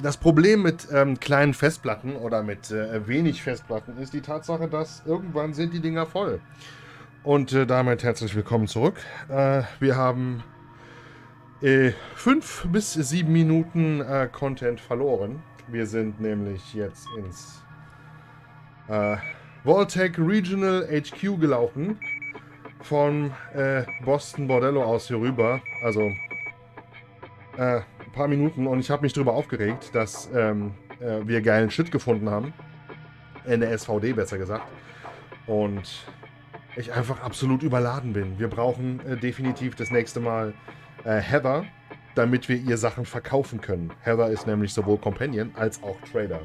Das Problem mit kleinen Festplatten oder mit wenig Festplatten ist die Tatsache, dass irgendwann sind die Dinger voll. Und damit herzlich willkommen zurück. Wir haben 5 bis 7 Minuten Content verloren. Wir sind nämlich jetzt ins Vault Tec Regional HQ gelaufen. Von Boston Bordello aus hier rüber. Also ein paar Minuten, und ich habe mich darüber aufgeregt, dass wir geilen Shit gefunden haben. In der SVD besser gesagt. Und ich einfach absolut überladen bin. Wir brauchen definitiv das nächste Mal Heather, damit wir ihr Sachen verkaufen können. Heather ist nämlich sowohl Companion als auch Trader.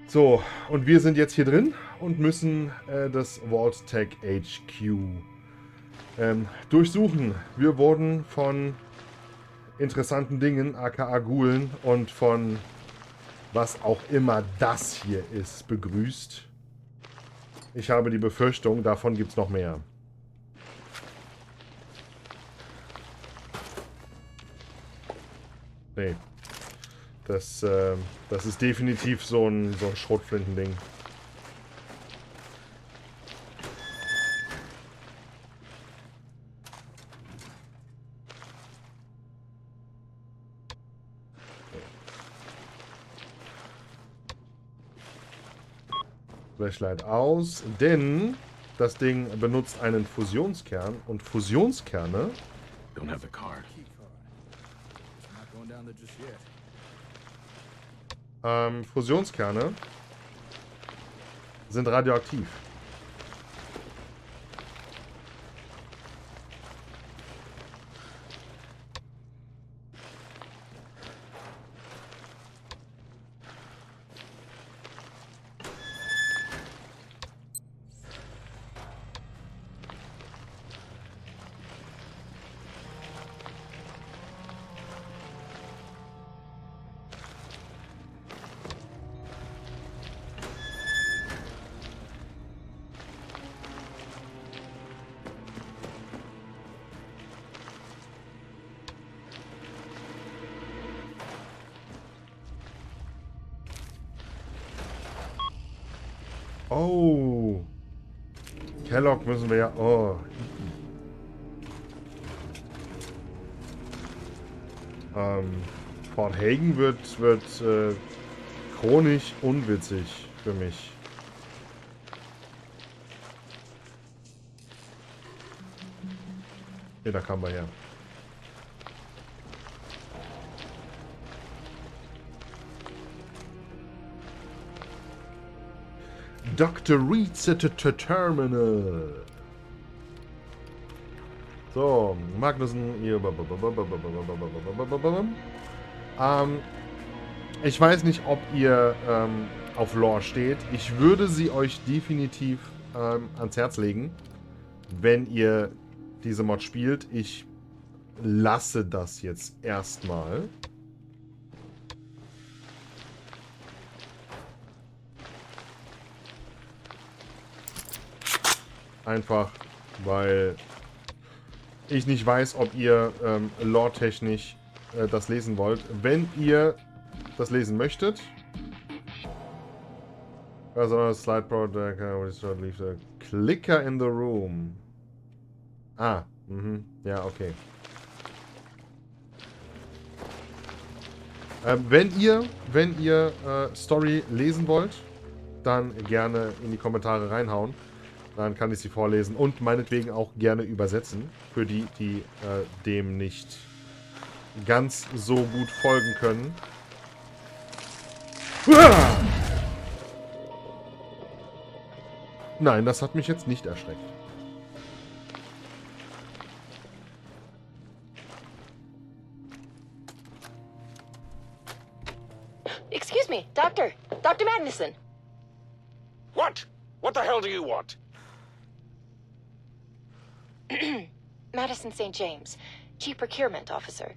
So, und wir sind jetzt hier drin und müssen das Vault Tec HQ durchsuchen. Wir wurden von interessanten Dingen, aka Ghoulen, und von was auch immer das hier ist, begrüßt. Ich habe die Befürchtung, davon gibt es noch mehr. Nee. Das ist definitiv so ein Schrotflintending. Flashlight aus, denn das Ding benutzt einen Fusionskern und Fusionskerne Don't have the card. Fusionskerne sind radioaktiv. Oh. Kellogg müssen wir ja... Oh. Fort Hagen wird chronisch unwitzig für mich. Hier, da kamen wir her. Dr. Reed's Terminal. So, Magnussen. Ich weiß nicht, ob ihr auf Lore steht. Ich würde sie euch definitiv ans Herz legen, wenn ihr diese Mod spielt. Ich lasse das jetzt erstmal. Einfach, weil ich nicht weiß, ob ihr lore-technisch das lesen wollt. Wenn ihr das lesen möchtet, also Slide Project, leave the clicker in the room. Ah, ja, okay. Wenn ihr Story lesen wollt, dann gerne in die Kommentare reinhauen. Dann kann ich sie vorlesen und meinetwegen auch gerne übersetzen. Für die, die dem nicht ganz so gut folgen können. Uah! Nein, das hat mich jetzt nicht erschreckt. Excuse me, Doctor. Dr. Magnuson. What? What the hell do you want? Madison St. James, Chief Procurement Officer.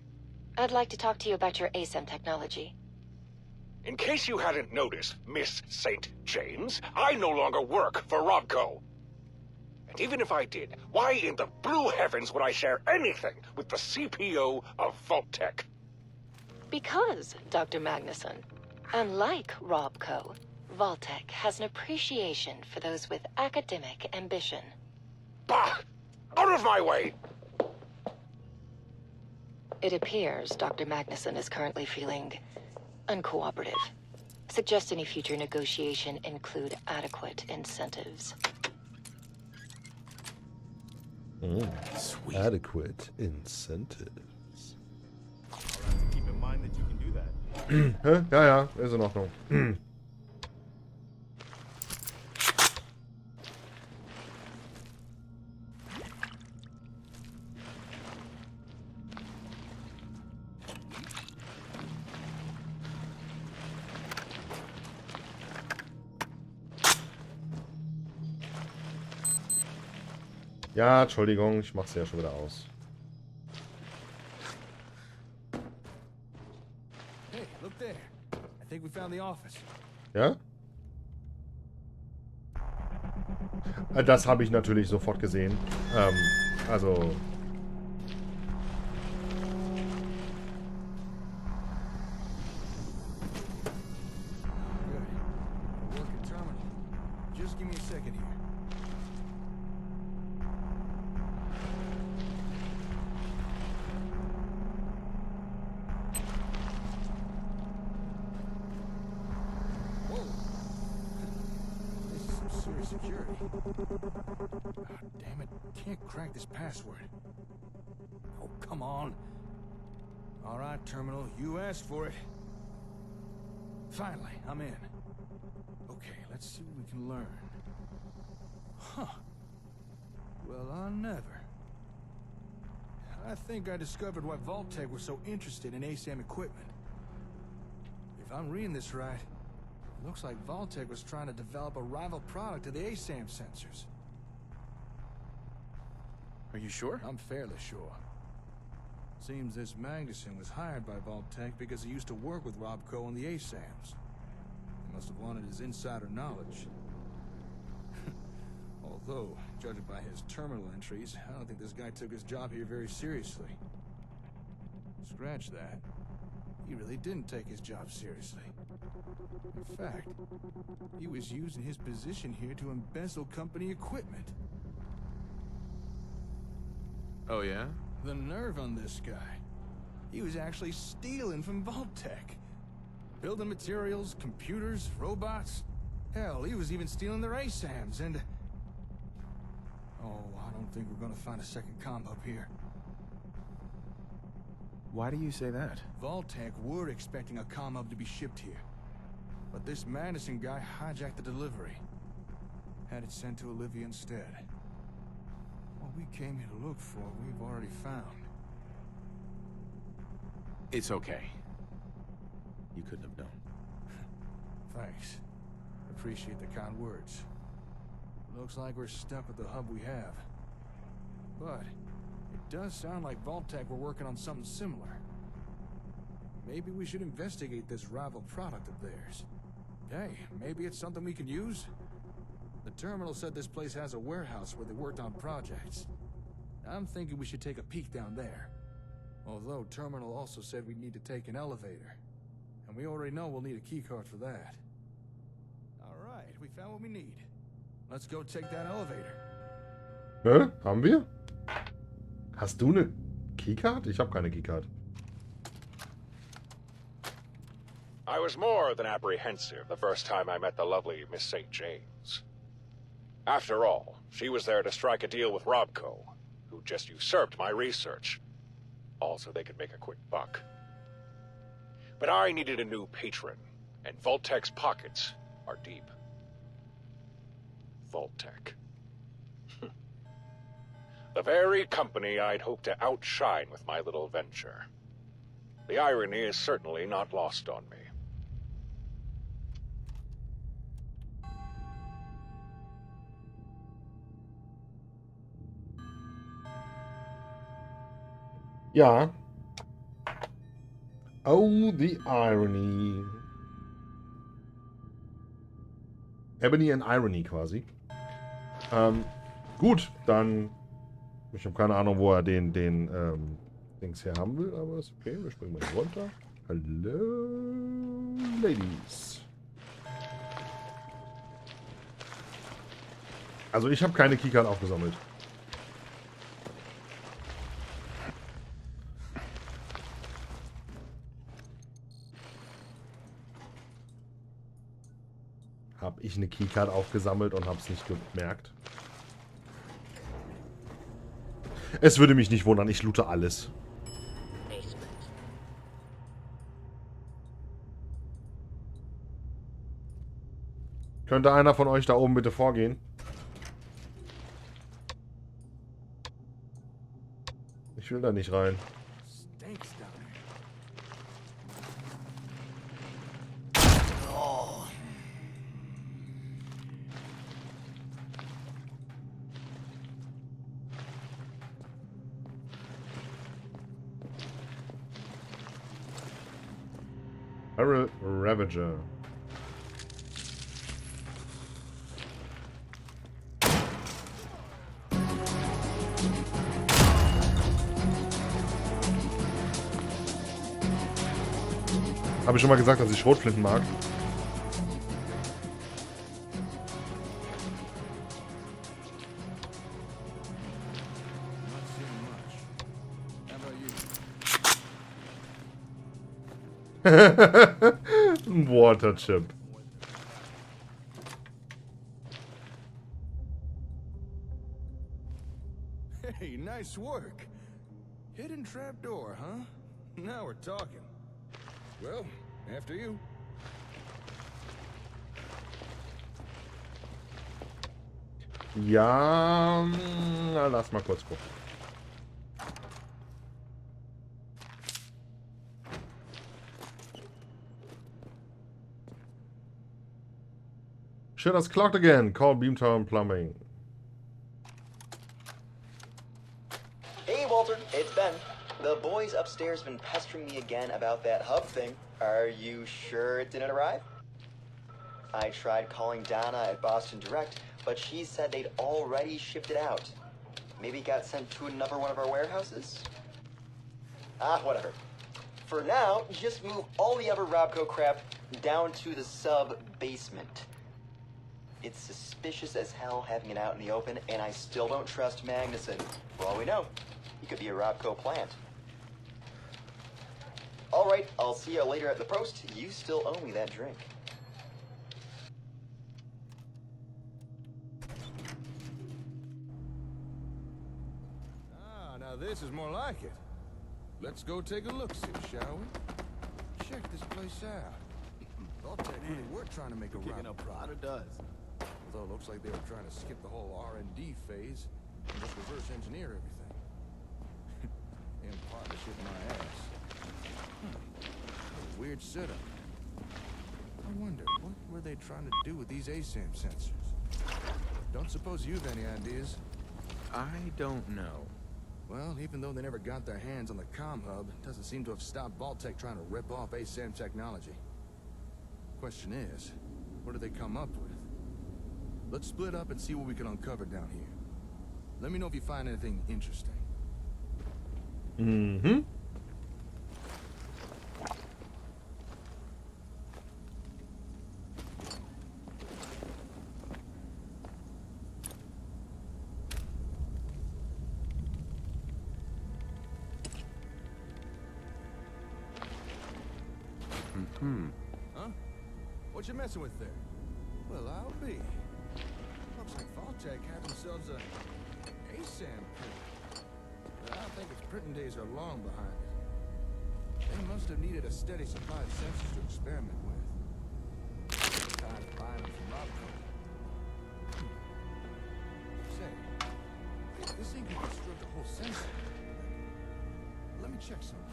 I'd like to talk to you about your ASEM technology. In case you hadn't noticed, Miss St. James, I no longer work for Robco. And even if I did, why in the blue heavens would I share anything with the CPO of Vault Tec? Because, Dr. Magnuson, unlike Robco, Vault Tec has an appreciation for those with academic ambition. Bah! Out of my way! It appears Dr. Magnuson is currently feeling uncooperative. Suggest any future negotiation include adequate incentives. Sweet. Adequate incentives. Keep in mind that you can do that. Hä? Ja, ja, ist in Ordnung. Ja, Entschuldigung, ich mach's ja schon wieder aus. Hey, look there. I think we found the office. Ja? Das habe ich natürlich sofort gesehen. Also... Good. Working terminal. Just give me a second here. Security. Oh, damn it. Can't crack this password. Oh, come on. All right, terminal. You asked for it. Finally, I'm in. Okay, let's see what we can learn. Huh. Well, I never. I think I discovered why Vault Tec was so interested in ASAM equipment. If I'm reading this right, looks like Vault Tec was trying to develop a rival product to the ASAM sensors. Are you sure? I'm fairly sure. Seems this Magnuson was hired by Vault Tec because he used to work with Robco on the ASAMs. He must have wanted his insider knowledge. Although, judging by his terminal entries, I don't think this guy took his job here very seriously. Scratch that. He really didn't take his job seriously. In fact, he was using his position here to embezzle company equipment. Oh, yeah? The nerve on this guy. He was actually stealing from Vault Tec. Building materials, computers, robots. Hell, he was even stealing their ASAMs and... Oh, I don't think we're gonna find a second comm hub here. Why do you say that? Vault Tec were expecting a comm hub to be shipped here. But this Madison guy hijacked the delivery. Had it sent to Olivia instead. What we came here to look for, we've already found. It's okay. You couldn't have known. Thanks. Appreciate the kind words. Looks like we're stuck with the hub we have. But it does sound like Vault Tec were working on something similar. Maybe we should investigate this rival product of theirs. Hey, maybe it's something we can use? The terminal said this place has a warehouse where they worked on projects. I'm thinking we should take a peek down there. Although terminal also said we'd need to take an elevator. And we already know we'll need a keycard for that. Alright, we found what we need. Let's go take that elevator. Haben wir? Hast du eine Keycard? Ich habe keine Keycard. I was more than apprehensive the first time I met the lovely Miss St. James. After all, she was there to strike a deal with Robco, who just usurped my research. All so they could make a quick buck. But I needed a new patron, and Vault Tec's pockets are deep. Vault Tec. The very company I'd hoped to outshine with my little venture. The irony is certainly not lost on me. Ja. Oh, the irony. Ebony and Irony quasi. Gut, dann... Ich habe keine Ahnung, wo er den Dings her haben will, aber ist okay. Wir springen mal hier runter. Hallo, Ladies. Also ich habe keine Keycard aufgesammelt. Habe ich eine Keycard aufgesammelt und habe es nicht gemerkt. Es würde mich nicht wundern, ich loote alles. Könnte einer von euch da oben bitte vorgehen? Ich will da nicht rein. Ravager. Habe ich schon mal gesagt, dass ich Schrotflinten mag? Water chip. Hey, nice work. Hidden trapdoor, huh? Now we're talking. Well, after you. Ja, na, lass mal kurz gucken. Shit has clocked again. Call Beamtown Plumbing. Hey, Walter, it's Ben. The boys upstairs have been pestering me again about that hub thing. Are you sure it didn't arrive? I tried calling Donna at Boston Direct, but she said they'd already shipped it out. Maybe it got sent to another one of our warehouses? Ah, whatever. For now, just move all the other Rabattcode crap down to the sub-basement. It's suspicious as hell having it out in the open, and I still don't trust Magnuson. For all we know, he could be a Rabattcode plant. Alright, I'll see you later at the post. You still owe me that drink. Ah, now this is more like it. Let's go take a look-see, shall we? Check this place out. Vault Tec really were trying to make a Kicking run. up Prada does. Although it looks like they were trying to skip the whole R&D phase and just reverse engineer everything. In partnership my ass. What a weird setup. I wonder, what were they trying to do with these ASAM sensors? Don't suppose you've any ideas? I don't know. Well, even though they never got their hands on the comm hub, it doesn't seem to have stopped Vault Tec trying to rip off ASAM technology. Question is, what do they come up with? Let's split up and see what we can uncover down here. Let me know if you find anything interesting. Mm-hmm. Huh? What you messing with there? Well, I'll be. Looks like Vault Tec had themselves a ASAM print. But I think its printing days are long behind it. They must have needed a steady supply of sensors to experiment with. Tired of buying them from Rabattcode. Say, if this thing can construct a whole sensor, let me check something.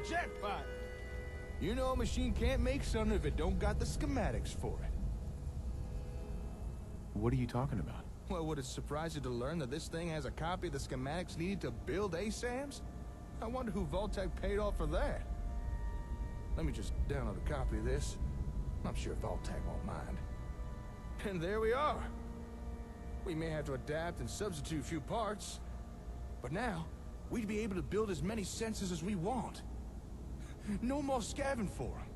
Jackpot! You know a machine can't make something if it don't got the schematics for it. What are you talking about? Well, would it surprise you to learn that this thing has a copy of the schematics needed to build ASAMs? I wonder who Vault Tec paid off for that. Let me just download a copy of this. I'm sure Vault Tec won't mind. And there we are. We may have to adapt and substitute a few parts, but now we'd be able to build as many sensors as we want. No more scavenging for them.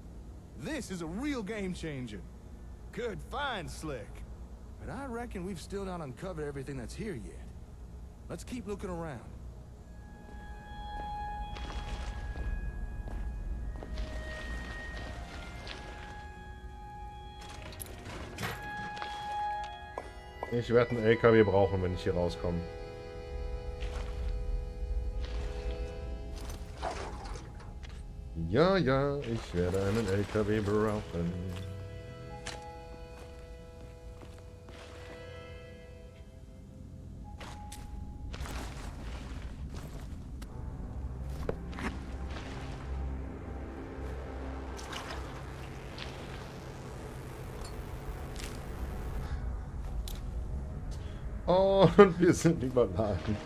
This is a real game changer. Good find, Slick. But I reckon we've still not uncovered everything that's here yet. Let's keep looking around. Ich werde einen LKW brauchen, wenn ich hier rauskomme. Ja, ja, ich werde einen LKW brauchen. Und wir sind überladen.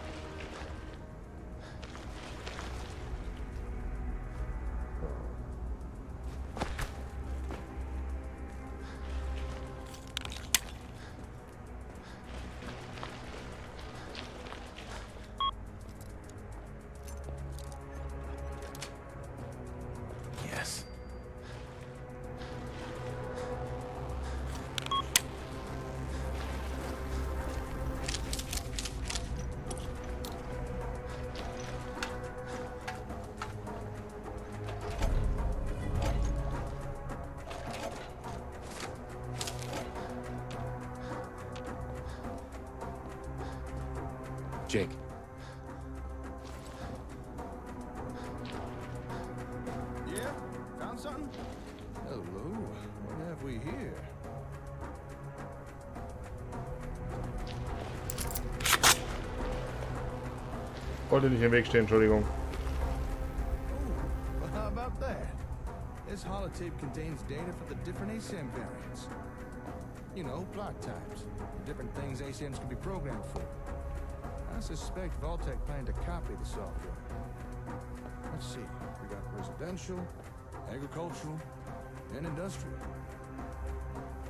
Yes. Jake. Yeah? Found something? Hello. What have we here? Wollte nicht im Weg stehen, Entschuldigung. Oh, well, how about that? This holotape contains data for the different ASAM variants. You know, plot types, the different things ASAMs can be programmed for. I suspect Vault Tec planned to copy the software. Let's see, we got residential, agricultural, and industrial.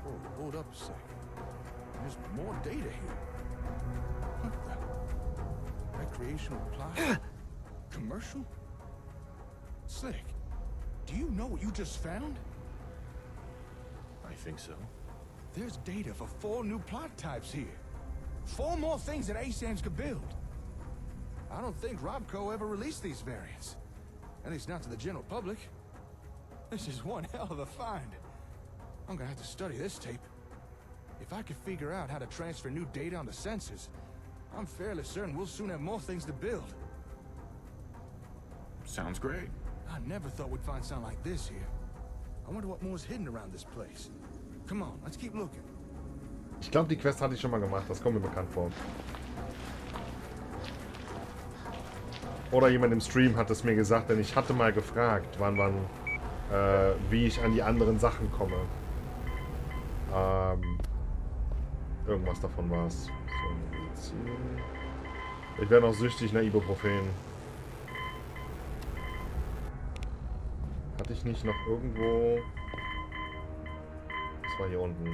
Oh, hold up a sec. There's more data here. What the? Recreational plot? Commercial? Slick, do you know what you just found? I think so. There's data for 4 new plot types here. 4 more things that ASAMs could build. I don't think Robco ever released these variants. At least not to the general public. This is one hell of a find. I'm gonna have to study this tape. If I could figure out how to transfer new data onto sensors, I'm fairly certain we'll soon have more things to build. Sounds great. I never thought we'd find something like this here. I wonder what more's hidden around this place. Come on, let's keep looking. Ich glaube, die Quest hatte ich schon mal gemacht. Das kommt mir bekannt vor. Oder jemand im Stream hat es mir gesagt, denn ich hatte mal gefragt, wie ich an die anderen Sachen komme. Irgendwas davon war es. So, ich werde auch süchtig nach Ibuprofen. Hatte ich nicht noch irgendwo... Das war hier unten.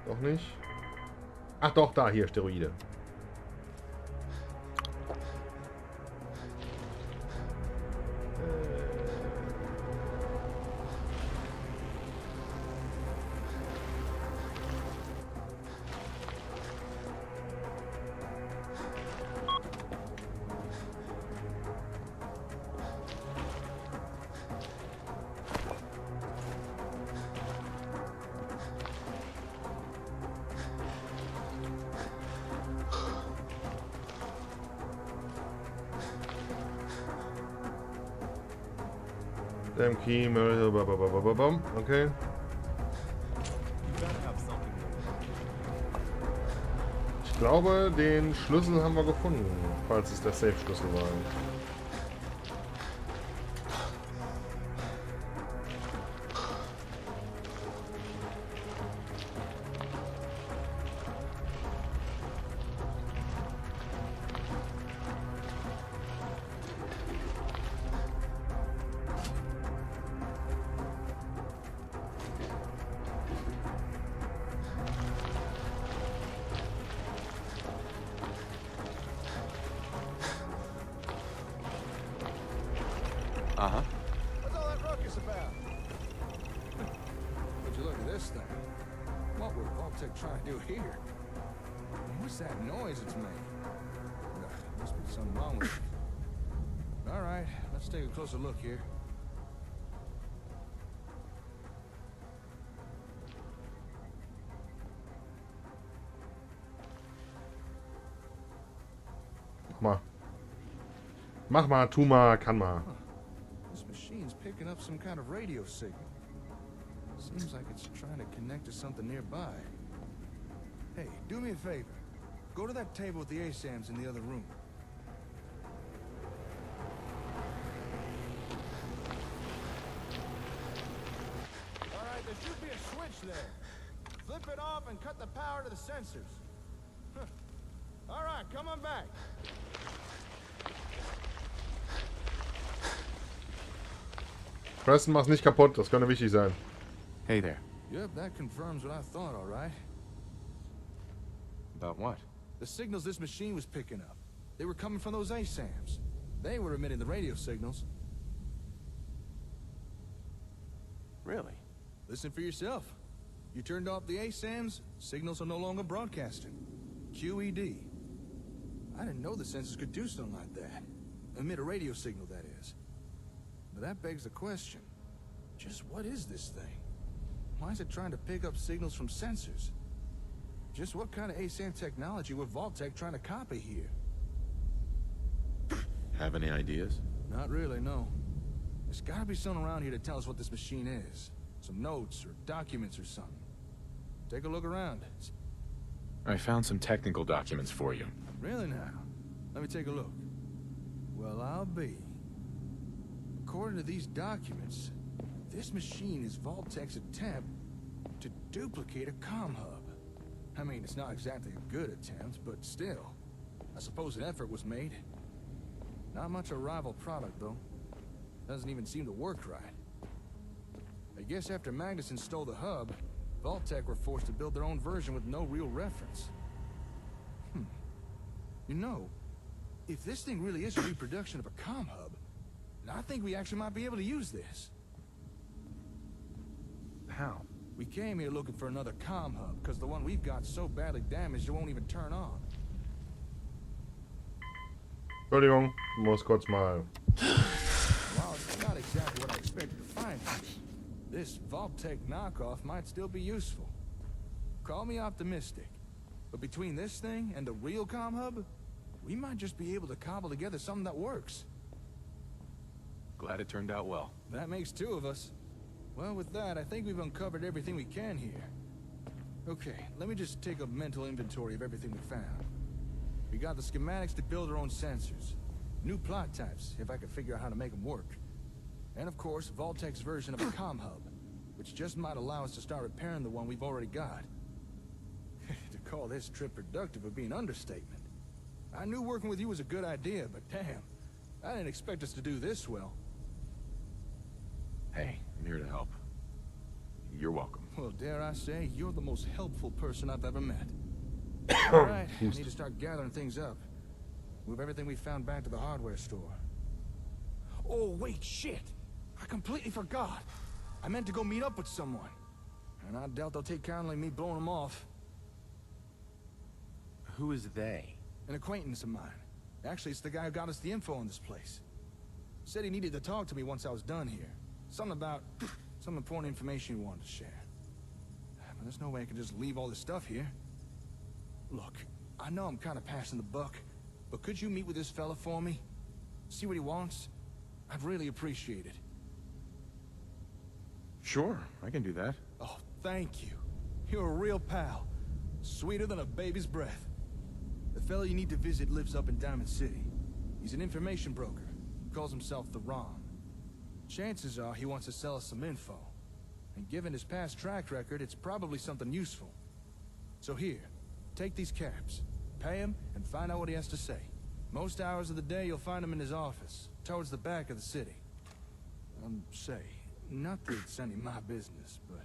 Doch nicht? Ach doch, da, hier, Steroide. Damn key, okay. Ich glaube, den Schlüssel haben wir gefunden, falls es der Safe-Schlüssel war. Uh-huh. What's all that ruckus about? Would you look at this thing? What would Vault Tec trying to do here? What's that noise it's making? Must be something wrong with it. All right, let's take a closer look here. Mach mal, tu mal, kann mal. This machine's picking up some kind of radio signal. Seems like it's trying to connect to something nearby. Hey, do me a favor. Go to that table with the ASAMs in the other room. All right, there should be a switch there. Flip it off and cut the power to the sensors. Huh. All right, come on back. Preston, mach's nicht kaputt, das könnte wichtig sein. Hey there. Yep, that confirms what I thought, all right. About what? The signals this machine was picking up. They were coming from those ASAMs. They were emitting the radio signals. Really? Listen for yourself. You turned off the ASAMs, signals are no longer broadcasting. QED. I didn't know the sensors could do something like that. Emit a radio signal, that is. But that begs the question. Just what is this thing? Why is it trying to pick up signals from sensors? Just what kind of ASAM technology were Vault Tec trying to copy here? Have any ideas? Not really, no. There's gotta be someone around here to tell us what this machine is. Some notes or documents or something. Take a look around. I found some technical documents for you. Really now? Let me take a look. Well, I'll be. According to these documents, this machine is Vault Tec's attempt to duplicate a comm hub. I mean, it's not exactly a good attempt, but still. I suppose an effort was made. Not much a rival product, though. Doesn't even seem to work right. I guess after Magnuson stole the hub, Vault Tec were forced to build their own version with no real reference. You know, if this thing really is a reproduction of a comm hub, I think we actually might be able to use this. How? We came here looking for another comm hub, because the one we've got so badly damaged it won't even turn on. Entschuldigung, muss kurz mal. Well, it's not exactly what I expected to find. This Vault Tec knockoff might still be useful. Call me optimistic, but between this thing and the real comm hub, we might just be able to cobble together something that works. Glad it turned out well. That makes two of us. Well, with that, I think we've uncovered everything we can here. Okay, let me just take a mental inventory of everything we found. We got the schematics to build our own sensors. New plot types, if I could figure out how to make them work. And of course, Vault Tec's version of a comm hub, which just might allow us to start repairing the one we've already got. To call this trip productive would be an understatement. I knew working with you was a good idea, but damn, I didn't expect us to do this well. Hey, I'm here to help. You're welcome. Well, dare I say, you're the most helpful person I've ever met. All right, I need to start gathering things up. Move everything we found back to the hardware store. Oh, wait, shit! I completely forgot. I meant to go meet up with someone. And I doubt they'll take kindly me blowing them off. Who is they? An acquaintance of mine. Actually, it's the guy who got us the info on this place. Said he needed to talk to me once I was done here. Something about some important information he wanted to share. But there's no way I can just leave all this stuff here. Look, I know I'm kind of passing the buck, but could you meet with this fella for me? See what he wants? I'd really appreciate it. Sure, I can do that. Oh, thank you. You're a real pal. Sweeter than a baby's breath. The fella you need to visit lives up in Diamond City. He's an information broker. Calls himself the Rom. Chances are he wants to sell us some info. And given his past track record, it's probably something useful. So here, take these caps. Pay him and find out what he has to say. Most hours of the day you'll find him in his office, towards the back of the city. Say, not that it's any of my business, but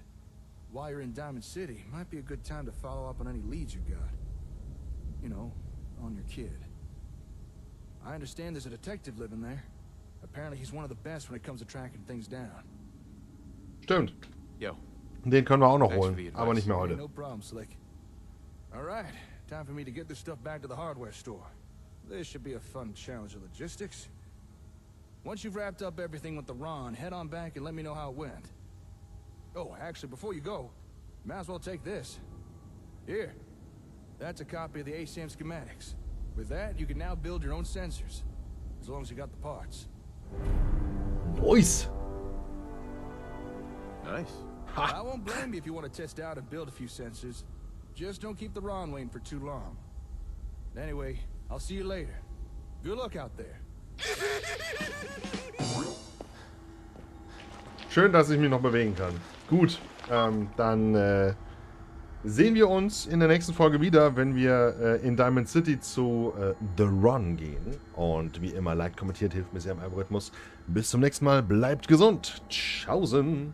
while you're in Diamond City, might be a good time to follow up on any leads you got. You know, on your kid. I understand there's a detective living there. Apparently he's one of the best when it comes to tracking things down. Stimmt. Yo, Den können wir auch noch Thanks for holen, the advice. aber nicht mehr Hey, heute. no problem, Slick. All right, time for me to get this stuff back to the hardware store. This should be a fun challenge of logistics. Once you've wrapped up everything with the Ron, head on back and let me know how it went. Oh, actually, before you go, might as well take this. Here, that's a copy of the ASAM schematics. With that, you can now build your own sensors, as long as you got the parts. Nice. nice. I won't blame you if you want to test out and build a few sensors. Just don't keep the Ron waiting for too long. Anyway, I'll see you later. Good luck out there. Schön, dass ich mich noch bewegen kann. Gut, dann sehen wir uns in der nächsten Folge wieder, wenn wir in Diamond City zu The Run gehen. Und wie immer, liked, kommentiert, hilft mir sehr im Algorithmus. Bis zum nächsten Mal, bleibt gesund. Tschaußen.